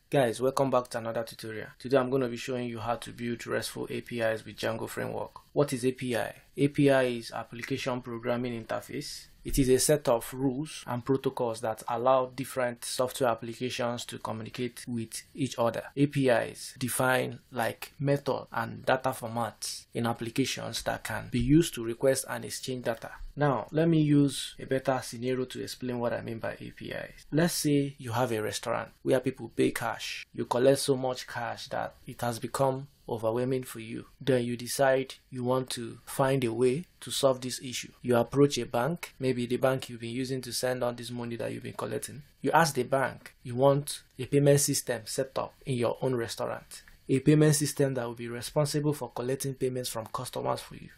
Guys, welcome back to another tutorial. Today I'm going to be showing you how to build RESTful APIs with Django Framework. What is API? API is Application Programming Interface. It is a set of rules and protocols that allow different software applications to communicate with each other. APIs define like method and data formats in applications that can be used to request and exchange data. Now, let me use a better scenario to explain what I mean by APIs. Let's say you have a restaurant where people pay cash. You collect so much cash that it has become overwhelming for you. Then you decide you want to find a way to solve this issue. You approach a bank, maybe the bank you've been using to send on this money that you've been collecting. You ask the bank, you want a payment system set up in your own restaurant. A payment system that will be responsible for collecting payments from customers for you.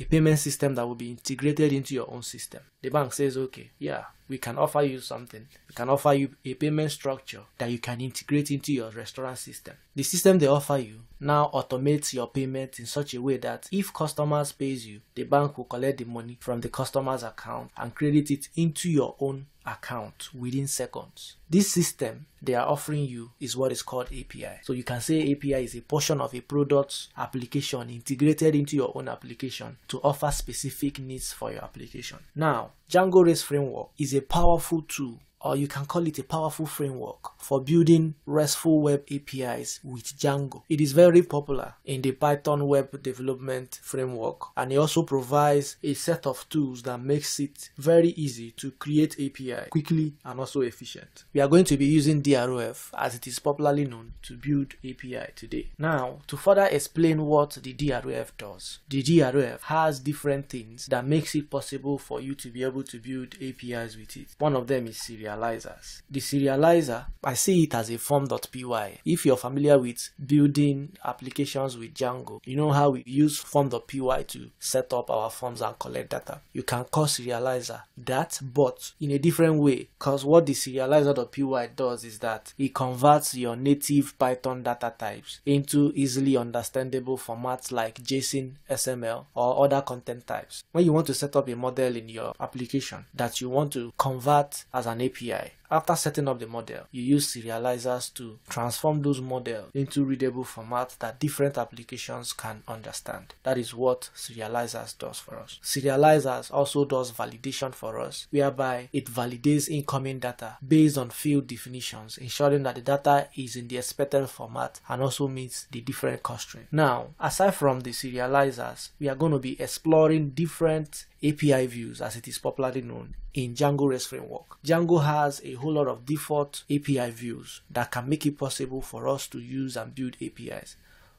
A payment system that will be integrated into your own system. The bank says, okay, yeah, we can offer you something. We can offer you a payment structure that you can integrate into your restaurant system. The system they offer you now automates your payment in such a way that if customers pays you, the bank will collect the money from the customer's account and credit it into your own account within seconds. This system they are offering you is what is called API. So you can say API is a portion of a product application integrated into your own application to offer specific needs for your application. Now, Django Rest Framework is a powerful tool, or you can call it a powerful framework for building RESTful web APIs with Django. It is very popular in the Python web development framework, and it also provides a set of tools that makes it very easy to create API quickly and also efficient. We are going to be using DROF, as it is popularly known, to build API today. Now, to further explain what the DROF does, the DROF has different things that makes it possible for you to be able to build APIs with it. One of them is serializers. The serializer, I see it as a form.py. If you're familiar with building applications with Django, you know how we use form.py to set up our forms and collect data. You can call serializer that, but in a different way, because what the serializer.py does is that it converts your native Python data types into easily understandable formats like JSON, XML, or other content types. When you want to set up a model in your application that you want to convert as an API, after setting up the model, you use serializers to transform those models into readable formats that different applications can understand. That is what serializers does for us. Serializers also does validation for us, whereby it validates incoming data based on field definitions, ensuring that the data is in the expected format and also meets the different constraints. Now, aside from the serializers, we are going to be exploring different API views, as it is popularly known, in Django Rest Framework. Django has a whole lot of default API views that can make it possible for us to use and build APIs.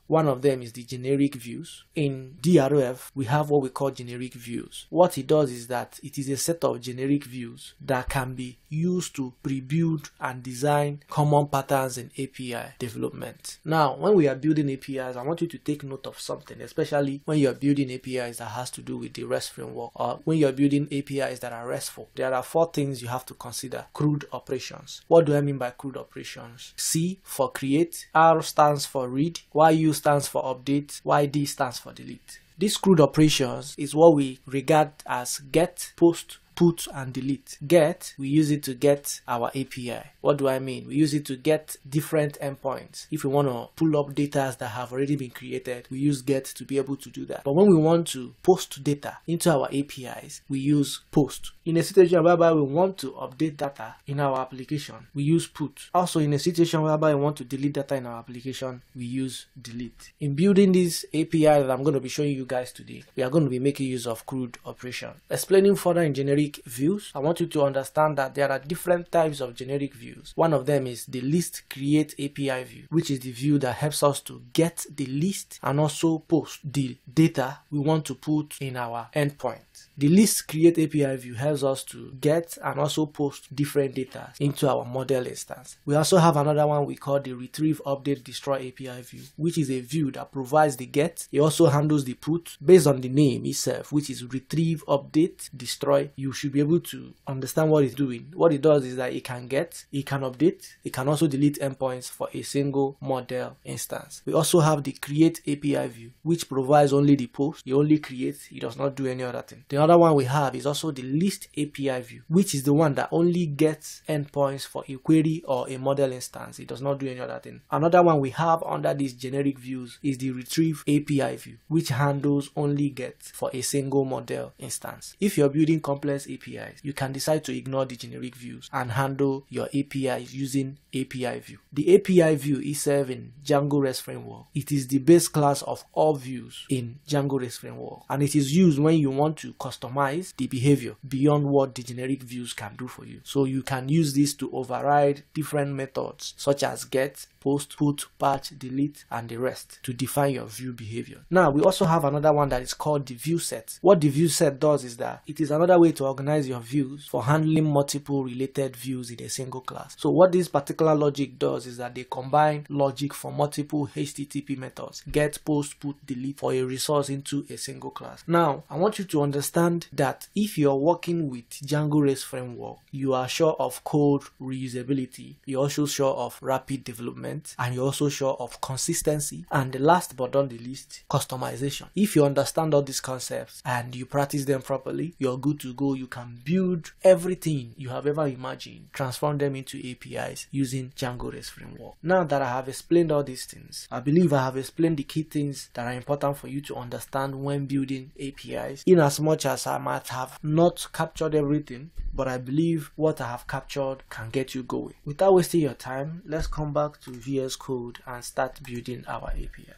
One of them is the generic views. In DROF, we have what we call generic views. What it does is that it is a set of generic views that can be used to pre-build and design common patterns in API development. Now, when we are building APIs, I want you to take note of something, especially when you are building APIs that has to do with the REST framework, or when you are building APIs that are RESTful. There are 4 things you have to consider. CRUD operations. What do I mean by CRUD operations? C for create, R stands for read, YU stands for update, YD stands for delete. This CRUD operations is what we regard as get, post, put, and delete. Get, we use it to get our API. What do I mean? We use it to get different endpoints. If we want to pull up data that have already been created, we use get to be able to do that. But when we want to post data into our APIs, we use post. In a situation whereby we want to update data in our application, we use put. Also, in a situation whereby we want to delete data in our application, we use delete. In building this API that I'm going to be showing you guys today, we are going to be making use of CRUD operation. Explaining further in generic views, I want you to understand that there are different types of generic views. One of them is the list create API view, which is the view that helps us to get the list and also post the data we want to put in our endpoint. The list create API view helps us to get and also post different data into our model instance. We also have another one we call the retrieve, update, destroy API view, which is a view that provides the get. It also handles the put based on the name itself, which is retrieve, update, destroy. You should be able to understand what it's doing. What it does is that it can update, it can also delete endpoints for a single model instance. We also have the create API view, which provides only the post. It only creates, it does not do any other thing. The other one we have is also the list API view, which is the one that only gets endpoints for a query or a model instance. It does not do any other thing. Another one we have under these generic views is the retrieve API view, which handles only get for a single model instance. If you're building complex APIs, you can decide to ignore the generic views and handle your APIs using API view. The API view is served in Django Rest Framework. It is the base class of all views in Django Rest Framework, and it is used when you want to customize the behavior beyond what the generic views can do for you. So you can use this to override different methods such as get, post, put, patch, delete, and the rest to define your view behavior. Now, we also have another one that is called the view set. What the view set does is that it is another way to organize your views for handling multiple related views in a single class. So what this particular logic does is that they combine logic for multiple HTTP methods, get, post, put, delete, for a resource into a single class. Now, I want you to understand that if you're working with Django Rest Framework, you are sure of code reusability, you're also sure of rapid development, and you're also sure of consistency, and the last but not the least, customization. If you understand all these concepts and you practice them properly, you're good to go. You can build everything you have ever imagined, transform them into APIs using Django Rest Framework. Now that I have explained all these things, I believe I have explained the key things that are important for you to understand when building APIs, in as much as I might have not captured everything, but I believe what I have captured can get you going. Without wasting your time, let's come back to VS Code and start building our API.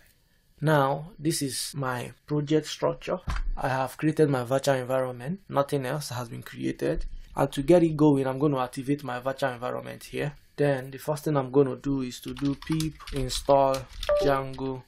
Now, this is my project structure. I have created my virtual environment. Nothing else has been created. And to get it going, I'm going to activate my virtual environment here. Then the first thing I'm going to do is to do pip install Django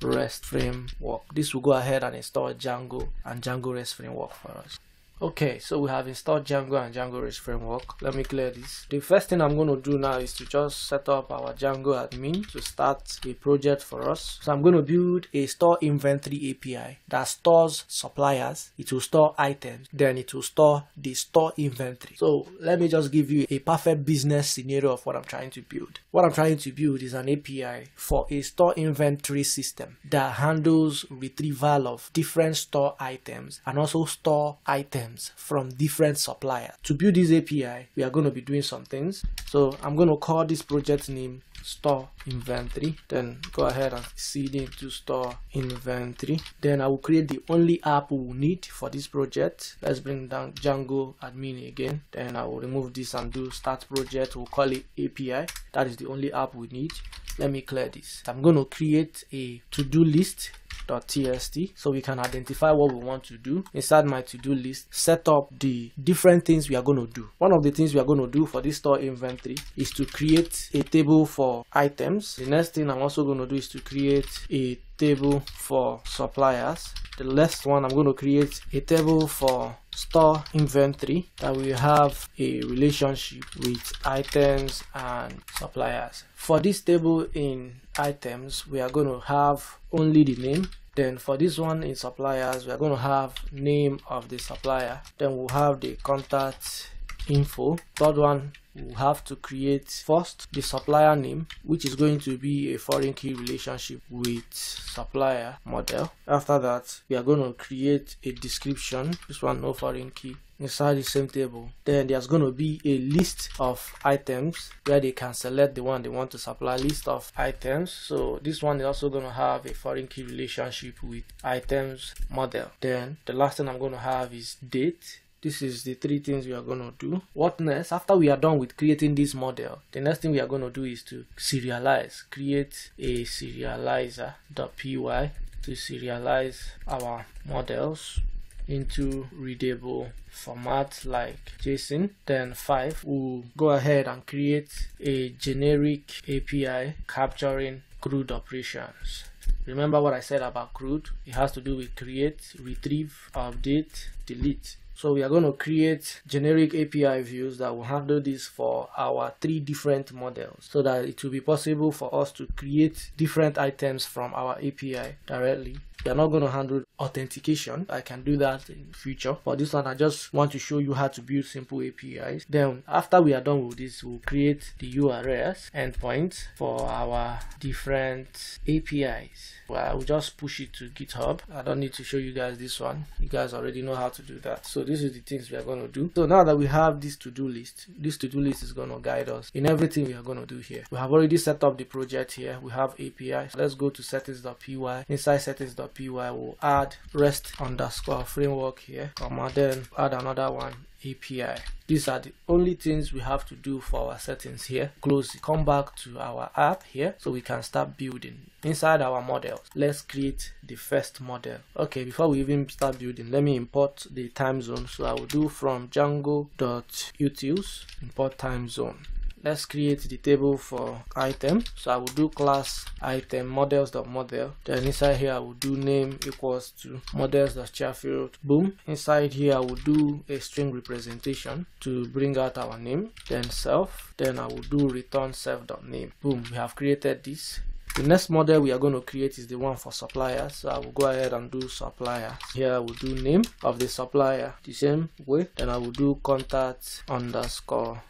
Rest Framework. This will go ahead and install Django and Django Rest Framework for us. Okay, so we have installed Django and Django Rest Framework. Let me clear this. The first thing I'm going to do now is to just set up our Django admin to start a project for us. So I'm going to build a store inventory API that stores suppliers. It will store items. Then it will store the store inventory. So let me just give you a perfect business scenario of what I'm trying to build. What I'm trying to build is an API for a store inventory system that handles retrieval of different store items and also store items from different suppliers. To build this API, we are going to be doing some things. So I'm going to call this project name store inventory. Then go ahead and seed into store inventory. Then I will create the only app we will need for this project. Let's bring down Django admin again. Then I will remove this and do start project. We'll call it API. That is the only app we need. Let me clear this. I'm going to create a to-do list .txt so we can identify what we want to do. Inside my to-do list, set up the different things we are going to do. One of the things we are going to do for this store inventory is to create a table for items. The next thing I'm also going to do is to create a table for suppliers. The last one, I'm going to create a table for store inventory that will have a relationship with items and suppliers. For this table in items, we are going to have only the name. Then for this one in suppliers, we are going to have name of the supplier. Then we'll have the contact info. Third one, we'll have to create first the supplier name, which is going to be a foreign key relationship with supplier model. After that, we are going to create a description. This one, no foreign key. Inside the same table, then there's going to be a list of items where they can select the one they want to supply. List of items. So this one is also going to have a foreign key relationship with items model. Then the last thing I'm going to have is date. This is the three things we are going to do. What next? After we are done with creating this model, the next thing we are going to do is to serialize. Create a serializer.py to serialize our models into readable format like JSON. Then 5, we'll go ahead and create a generic API capturing CRUD operations. Remember what I said about CRUD? It has to do with create, retrieve, update, delete. So we are going to create generic API views that will handle this for our 3 different models so that it will be possible for us to create different items from our API directly We are not going to handle authentication. I can do that in the future. For this one, I just want to show you how to build simple APIs. Then after we are done with this, we'll create the URLs, endpoints for our different APIs. Well, I will just push it to GitHub. I don't need to show you guys this one. You guys already know how to do that. So this is the things we are going to do. So now that we have this to-do list is going to guide us in everything we are going to do here. We have already set up the project here. We have APIs. Let's go to settings.py. Inside settings.py, we'll add rest_framework here, then add another one, API. These are the only things we have to do for our settings here. Close it. Come back to our app here so we can start building. Inside our models, let's create the first model. Okay, before we even start building, let me import the time zone. So I will do from Django.utils import time zone. Let's create the table for item. So I will do class item models.model. Then inside here I will do name equals to models.field. Boom. Inside here I will do a string representation to bring out our name. Then self. Then I will do return self.name. Boom. We have created this. The next model we are going to create is the one for suppliers. So I will go ahead and do supplier. Here I will do name of the supplier the same way. Then I will do contact_info.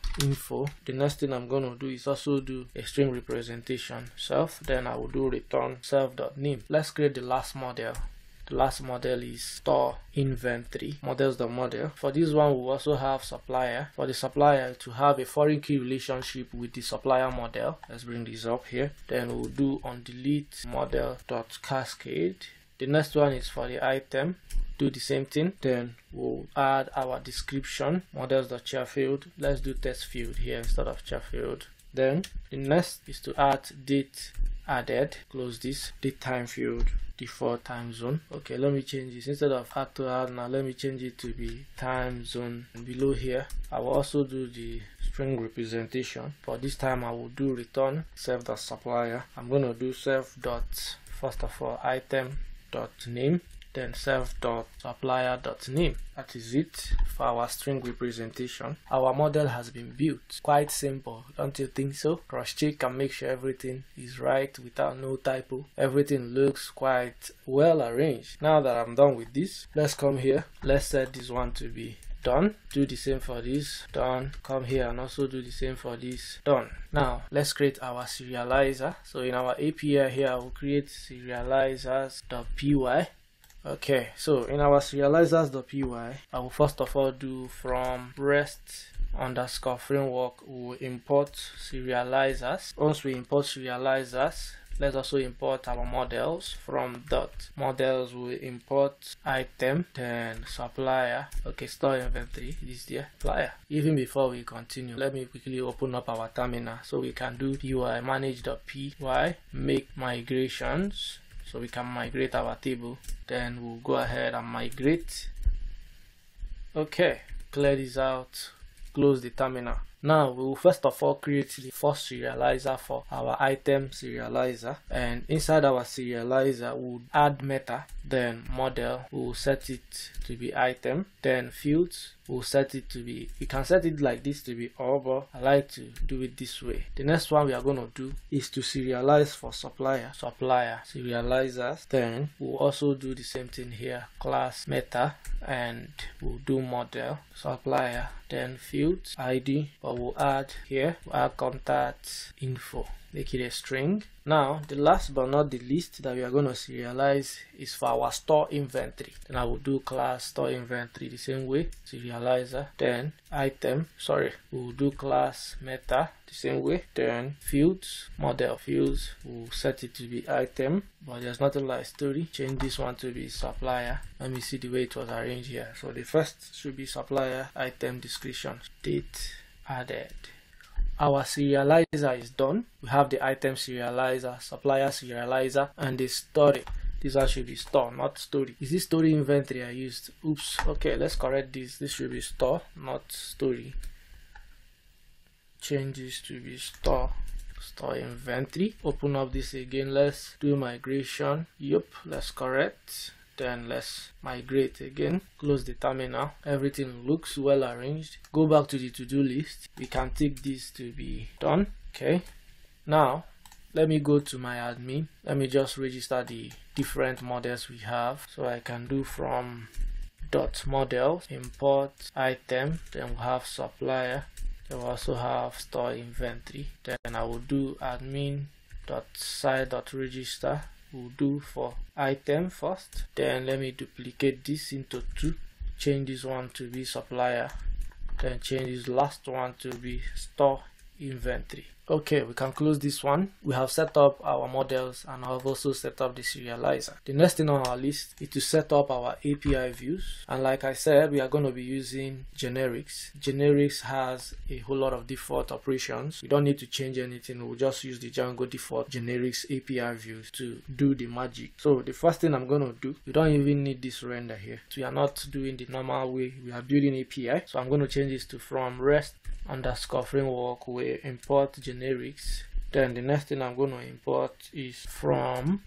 The next thing I'm going to do is also do a string representation self. Then I will do return self.name. Let's create the last model. The last model is store inventory models.model. For this one, we'll also have supplier. For the supplier to have a foreign key relationship with the supplier model. Let's bring this up here. Then we'll do on delete model.cascade. The next one is for the item. Do the same thing. Then we'll add our description models.field. Let's do test field here instead of field. Then the next is to add date added. Close this. Date time field, default time zone. Okay, let me change this. Instead of add to add, now let me change it to be time zone. And below here I will also do the string representation. For this time I will do return self.supplier. I'm going to do self.first of all item.name, then self.supplier.name. That is it for our string representation. Our model has been built. Quite simple, don't you think so? Cross check and make sure everything is right without no typo. Everything looks quite well arranged. Now that I'm done with this, let's come here. Let's set this one to be done. Do the same for this. Done. Come here and also do the same for this. Done. Now let's create our serializer. So in our API here I will create serializers.py. Okay, so in our serializers.py, I will first of all do from rest_framework, we'll import serializers. Once we import serializers, let's also import our models. From .models, we'll import item, then supplier. Okay, store inventory, this is the supplier. Even before we continue, let me quickly open up our terminal so we can do py manage.py, make migrations. So we can migrate our table. Then we'll go ahead and migrate. Okay, clear this out, close the terminal. Now we will first of all create the first serializer for our item serializer, and inside our serializer we'll add meta, then model, we'll set it to be item, then fields, we'll set it to be, you can set it like this to be all, but I like to do it this way. The next one we are going to do is to serialize for supplier serializers. Then we'll also do the same thing here, class meta, and we'll do model supplier, then fields id, but we'll add here, we'll add contact info, make it a string. Now the last but not the least that we are going to serialize is for our store inventory. Then I will do class store inventory the same way, serializer, then item, we'll do class meta the same way, then fields, model fields, we'll set it to be item, but there's nothing like story. Change this one to be supplier. Let me see the way it was arranged here. So the first should be supplier, item, description, date added. Our serializer is done. We have the item serializer, supplier serializer, and the story. This one should be store, not story. Is this story inventory I used? Oops. Okay, let's correct this. This should be store, not story. Change this to be store inventory. Open up this again. Let's do migration. Yep, let's correct. Then let's migrate again. Close the terminal. Everything looks well arranged. Go back to the to-do list. We can take this to be done. Okay, now let me go to my admin. Let me just register the different models we have. So I can do from .models, import item, then we'll have supplier, then we'll also have store inventory. Then I will do admin.site.register. We'll do for item first. Then let me duplicate this into 2. Change this one to be supplier. Then change this last one to be store inventory. Okay, we can close this one. We have set up our models and I've also set up the serializer. The next thing on our list is to set up our API views. And like I said, we are going to be using generics. Generics has a whole lot of default operations. We don't need to change anything. We'll just use the Django default generics API views to do the magic. So the first thing I'm going to do, we don't even need this render here. So we are not doing the normal way. We are building API. So I'm going to change this to from REST_framework. We import generics. Then the next thing I'm going to import is from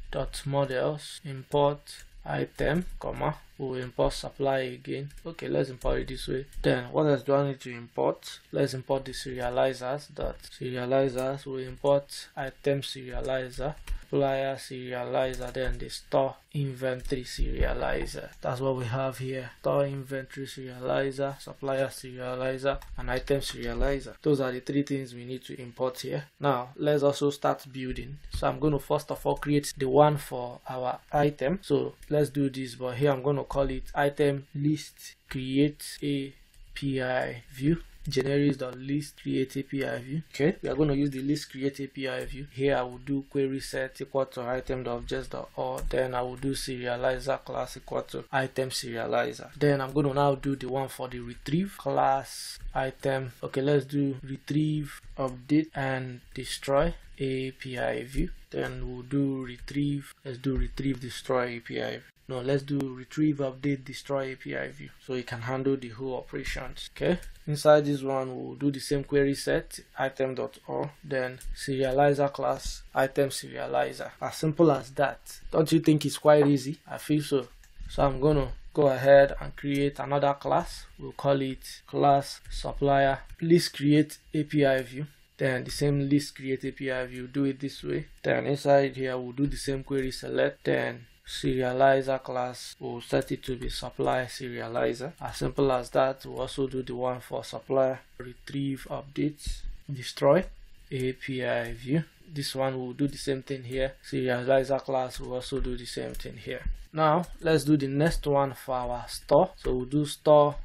.models, import item, comma, we'll import supply again. Okay, let's import it this way. Then what else do I need to import? Let's import the serializers. Serializers, we'll import item serializer, supplier serializer, then the store inventory serializer. That's what we have here. Store inventory serializer, supplier serializer, and item serializer. Those are the 3 things we need to import here. Now let's also start building. So I'm going to first of all create the one for our item. So let's do this, but here I'm going to call it item list create API view. Generics.list create API view. Okay, we are going to use the list create API view. Here I will do query set equal to item.objects.all. Then I will do serializer class equal to item serializer. Then I'm going to now do the one for the retrieve class item. Okay, let's do retrieve, update, and destroy API view. Then we'll do retrieve. Let's do retrieve, destroy API view. No, let's do retrieve, update, destroy API view, so it can handle the whole operations. Okay, inside this one we'll do the same query set item.all, then serializer class item serializer. As simple as that. Don't you think it's quite easy? I feel so. So I'm gonna go ahead and create another class. We'll call it class supplier list create API view. Then the same list create API view, do it this way. Then inside here we'll do the same query select, then serializer class, we'll set it to be supply serializer. As simple as that. We'll also do the one for supplier retrieve, update, destroy API view. This one will do the same thing here. Serializer class will also do the same thing here. Now let's do the next one for our store. So we'll do store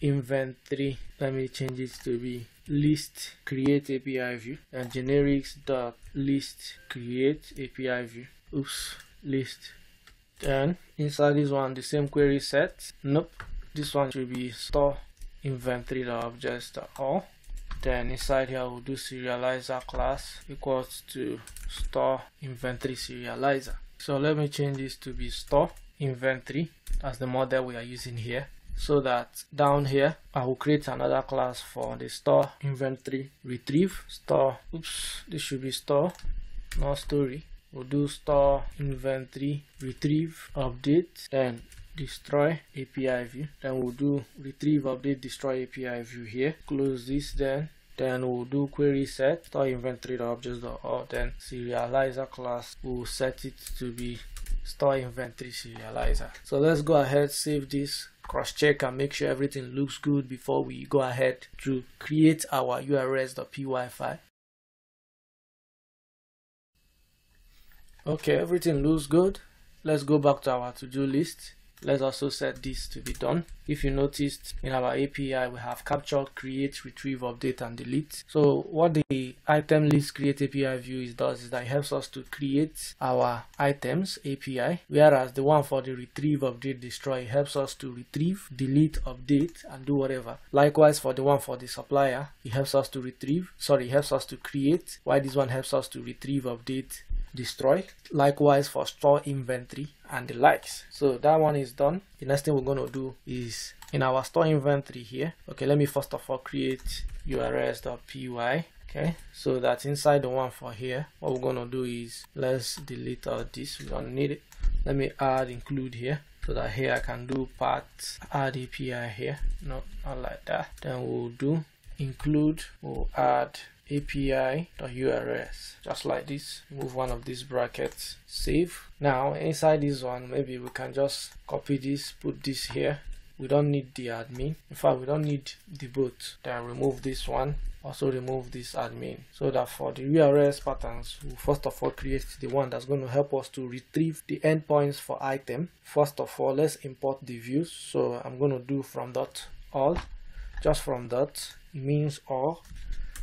inventory. Let me change it to be list create API view, and generics.list create API view. Oops, list. Then inside this one the same query set. Nope, this one should be store inventory.objects.all. Then inside here we'll do serializer class equals to store inventory serializer. So let me change this to be store inventory. That's the model we are using here. So that down here I will create another class for the store inventory retrieve store. Oops, this should be store, not story. We'll do store inventory retrieve, update, then destroy API view. Then we'll do retrieve, update, destroy API view here. Close this. Then we'll do query set store inventory.objects.all. Then serializer class, we'll set it to be store inventory serializer. So let's go ahead, save this, cross check and make sure everything looks good before we go ahead to create our urls.py file. Okay, everything looks good. Let's go back to our to-do list. Let's also set this to be done. If you noticed, in our API we have capture, create, retrieve, update, and delete. So what the item list create API view does is that it helps us to create our items API, whereas the one for the retrieve, update, destroy helps us to retrieve, delete, update, and do whatever. Likewise for the one for the supplier, it helps us to create, while this one helps us to retrieve, update, destroy. Likewise for store inventory and the likes. So that one is done. The next thing we're going to do is in our store inventory here. Okay, let me first of all create urls.py. Okay, so that inside the one for here, what we're going to do is let's delete all this. We don't need it. Let me add include here, so that here I can do path add API here. No, not like that. Then we'll do include, we'll add api.urs, just like this. Remove one of these brackets, save. Now inside this one, maybe we can just copy this, put this here. We don't need the admin. In fact, we don't need the boot. Then remove this one. Also remove this admin, so that for the URS patterns, we'll first of all create the one that's going to help us to retrieve the endpoints for item. First of all, let's import the views. So I'm going to do from .all, just from dot, it means all.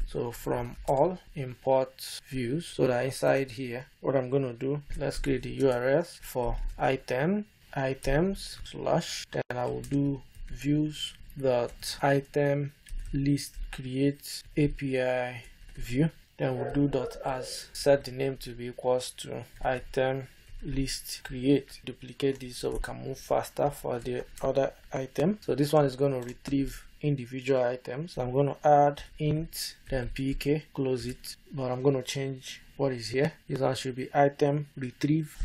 So from all, import views, so that inside here, what I'm going to do, let's create the URS for items slash, then I will do views dot item list create API view, then we'll do dot as, set the name to be equals to item list create. Duplicate this so we can move faster for the other item. So this one is going to retrieve individual items. So I'm going to add int, then pk, close it, but I'm going to change what is here. This one should be item retrieve,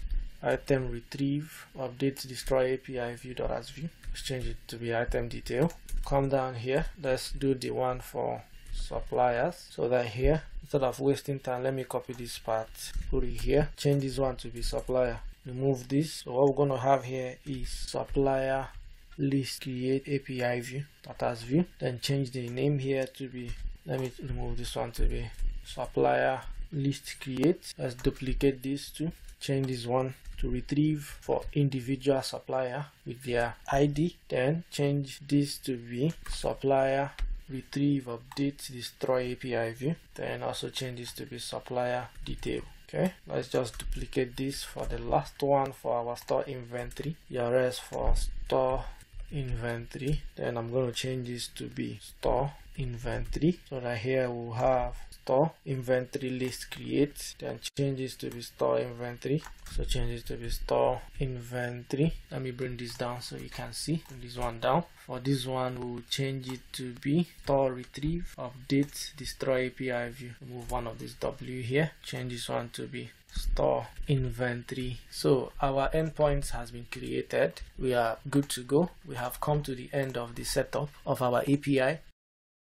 update destroy API view dot as view. Let's change it to be item detail. Come down here, let's do the one for suppliers, so that here, instead of wasting time, let me copy this part, put it here, change this one to be supplier, remove this. So what we're going to have here is supplier list create API view dot as view, then change the name here to be, let me remove this one to be supplier list create. Let's duplicate this too, change this one to retrieve for individual supplier with their ID, then change this to be supplier retrieve update destroy API view, then also change this to be supplier detail. Okay, let's just duplicate this for the last one for our store inventory, URS for store inventory, then I'm going to change this to be store inventory, so that here we'll have store inventory list create, then change this to be store inventory, so change this to be store inventory. Let me bring this down so you can see. Bring this one down. For this one, we'll change it to be store retrieve update destroy API view. Remove one of this W here, change this one to be store inventory. So our endpoints has been created. We are good to go. We have come to the end of the setup of our API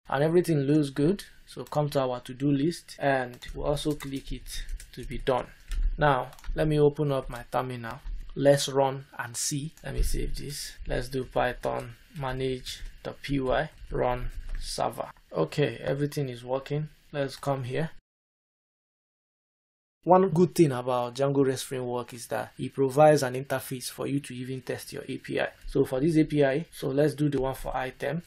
and everything looks good. So come to our to-do list and we'll also click it to be done. Now let me open up my terminal. Let's run and see. Let me save this. Let's do python manage.py run server. Okay, everything is working. Let's come here. One good thing about Django Rest Framework is that it provides an interface for you to even test your API. So for this API, so let's do the one for items.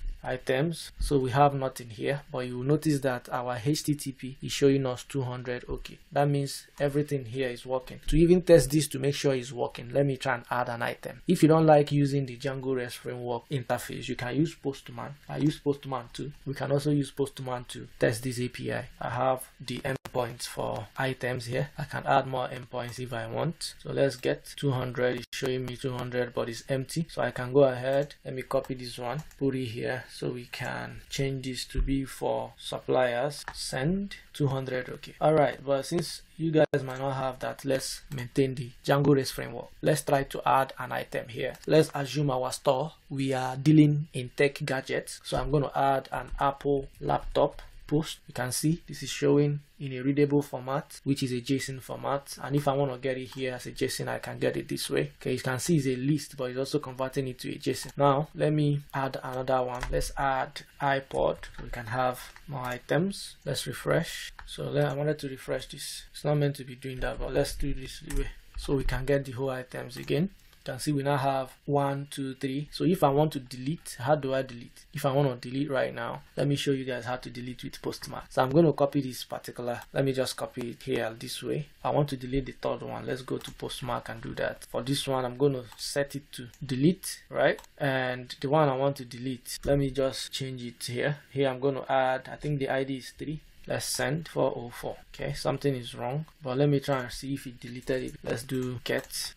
So we have nothing here, but you will notice that our HTTP is showing us 200. Okay, that means everything here is working. To even test this to make sure it's working, let me try and add an item. If you don't like using the Django Rest Framework interface, you can use Postman. I use Postman too. We can also use Postman to test this API. I have the endpoints for items here. I can add more endpoints if I want. So let's get 200. It's showing me 200, but it's empty. So I can go ahead. Let me copy this one, put it here, so we can change this to be for suppliers. Send 200. Okay. All right. But since you guys might not have that, let's maintain the Django Rest Framework. Let's try to add an item here. Let's assume our store, we are dealing in tech gadgets. So I'm going to add an Apple laptop post. You can see this is showing in a readable format, which is a JSON format, and if I want to get it here as a JSON, I can get it this way. Okay, you can see it's a list, but it's also converting it to a JSON. Now let me add another one. Let's add iPod so we can have more items. Let's refresh. So I wanted to refresh this. It's not meant to be doing that, but let's do this the way so we can get the whole items again. You can see we now have 1, 2, 3. So if I want to delete, how do I delete? If I want to delete right now, let me show you guys how to delete with Postman. So I'm going to copy this particular. Let me just copy it here this way. I want to delete the third one. Let's go to Postman and do that. For this one, I'm going to set it to delete, right? And the one I want to delete, let me just change it here. Here I'm going to add, I think the ID is 3. Let's send 404. Okay, something is wrong, but let me try and see if it deleted it. Let's do get.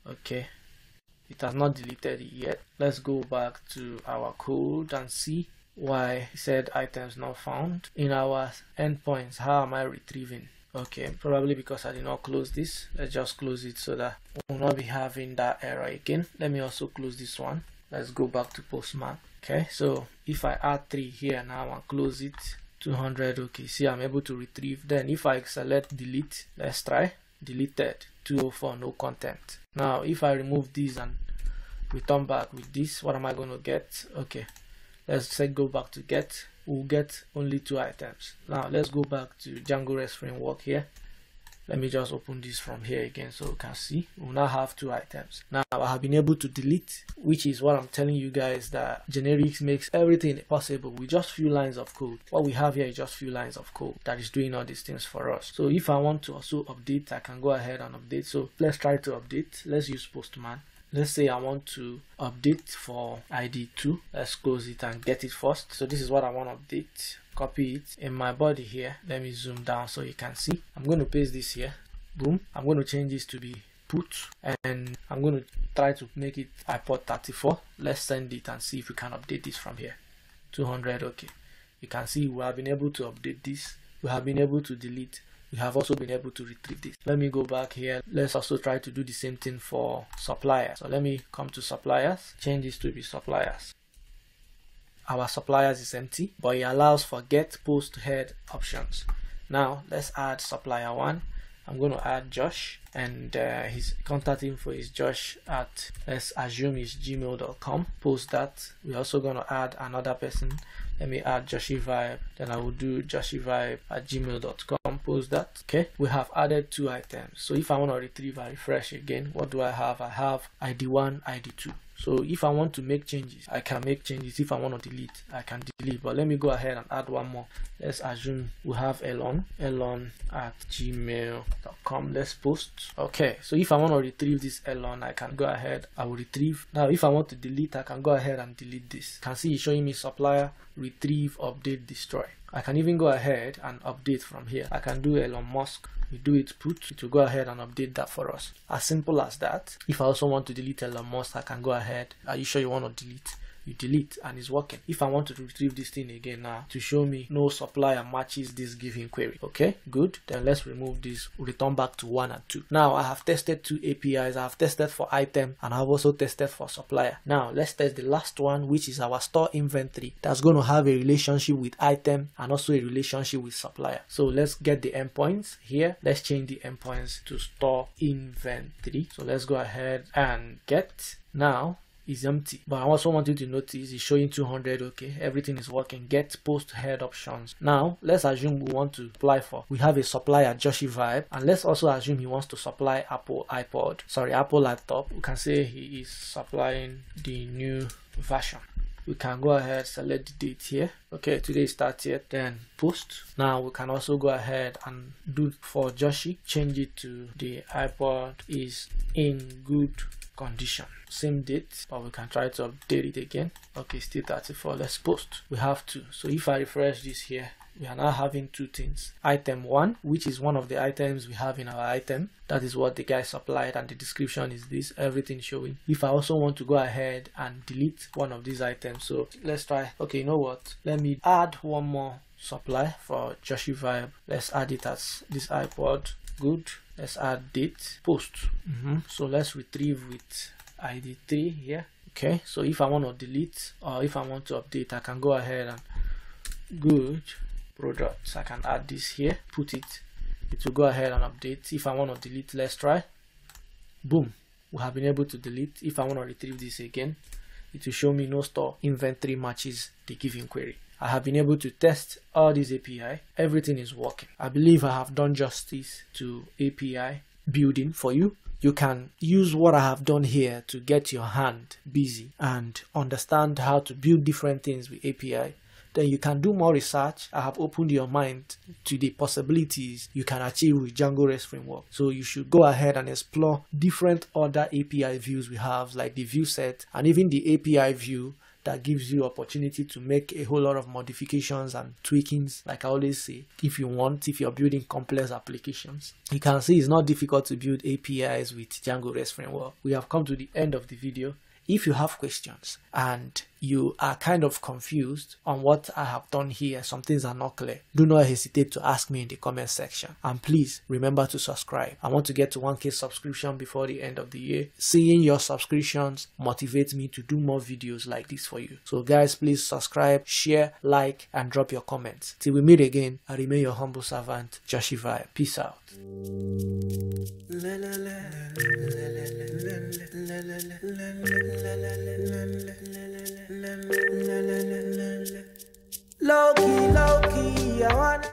Okay, it has not deleted it yet. Let's go back to our code and see why it said items not found. In our endpoints, how am I retrieving? Okay, probably because I did not close this. Let's just close it so that we'll not be having that error again. Let me also close this one. Let's go back to Postman. Okay, so if I add 3 here now and close it, 200. Okay, see, I'm able to retrieve. Then if I select delete, let's try deleted 204, no content. Now if I remove this and return back with this, what am I going to get? Okay, let's say go back to get. We'll get only 2 items. Now let's go back to Django Rest Framework here. Let me just open this from here again so you can see. We'll now have 2 items. Now I have been able to delete, which is what I'm telling you guys, that generics makes everything possible with just few lines of code. What we have here is just few lines of code that is doing all these things for us. So if I want to also update, I can go ahead and update. So let's try to update. Let's use Postman. Let's say I want to update for ID 2. Let's close it and get it first. So this is what I want to update. Copy it in my body here. Let me zoom down so you can see. I'm going to paste this here. Boom. I'm going to change this to be put, and I'm going to try to make it iPod 34. Let's send it and see if we can update this from here. 200. Okay. You can see we have been able to update this. We have been able to delete. We have also been able to retrieve this. Let me go back here. Let's also try to do the same thing for suppliers. So let me come to suppliers, change this to be suppliers. Our suppliers is empty, but it allows for get, post, head options. Now let's add supplier 1. I'm going to add Josh, and his contact info is josh at, let's assume it's gmail.com. Post that. We're also going to add another person. Let me add Joshy Vibe, then I will do joshyvibe at gmail.com. Post that. Okay, we have added 2 items. So if I want to retrieve and refresh again, what do I have? I have ID1, ID2. So if I want to make changes, I can make changes. If I want to delete, I can delete. But let me go ahead and add one more. Let's assume we have elon at gmail.com. Let's post. Okay, so if I want to retrieve this elon, I can go ahead. I will retrieve. Now if I want to delete, I can go ahead and delete this. You can see it's showing me supplier, retrieve, update, destroy. I can even go ahead and update from here. I can do Elon Musk. We do it put, it will go ahead and update that for us. As simple as that. If I also want to delete Elon Musk, I can go ahead. Are you sure you want to delete? You delete and it's working. If I want to retrieve this thing again now to show me no supplier matches this given query. Okay, good. Then let's remove this, return back to 1 and 2. Now I have tested 2 APIs. I have tested for item and I have also tested for supplier. Now let's test the last one, which is our store inventory. That's going to have a relationship with item and also a relationship with supplier. So let's get the endpoints here. Let's change the endpoints to store inventory. So let's go ahead and get. Now is empty, but I also want you to notice it's showing 200. Okay, everything is working. Get, post, head options. Now let's assume we want to apply for, we have a supplier Joshy Vibe, and let's also assume he wants to supply Apple laptop. We can say he is supplying the new version. We can go ahead, select the date here. Okay, today is 30th, then post. Now we can also go ahead and do for Joshy, change it to the iPod is in good condition. Same date, but we can try to update it again. Okay, still 34. Let's post. We have 2. So if I refresh this here, we are now having 2 things. Item 1, which is one of the items we have in our item. That is what the guy supplied, and the description is this, everything showing. If I also want to go ahead and delete one of these items, so let's try. Okay, you know what? Let me add one more supply for Joshy Vibe. Let's add it as this iPod. Good. Let's add date, post. So let's retrieve with ID 3 here. Okay, so if I want to delete or if I want to update, I can go ahead and good products. I can add this here, put it. It will go ahead and update. If I want to delete, let's try. Boom, we have been able to delete. If I want to retrieve this again, it will show me no store inventory matches the given query. I have been able to test all these API. Everything is working. I believe I have done justice to API building for you. You can use what I have done here to get your hand busy and understand how to build different things with API. Then you can do more research. I have opened your mind to the possibilities you can achieve with Django Rest Framework. So you should go ahead and explore different other API views we have, like the view set and even the API view that gives you opportunity to make a whole lot of modifications and tweakings. Like I always say, if you're building complex applications, you can see it's not difficult to build APIs with Django Rest Framework. We have come to the end of the video. If you have questions and you are kind of confused on what I have done here, some things are not clear, do not hesitate to ask me in the comment section. And please remember to subscribe. I want to get to 1K subscription before the end of the year. Seeing your subscriptions motivates me to do more videos like this for you. So guys, please subscribe, share, like, and drop your comments. Till we meet again, I remain your humble servant, Joshi Vibe. Peace out. Low key, I wanna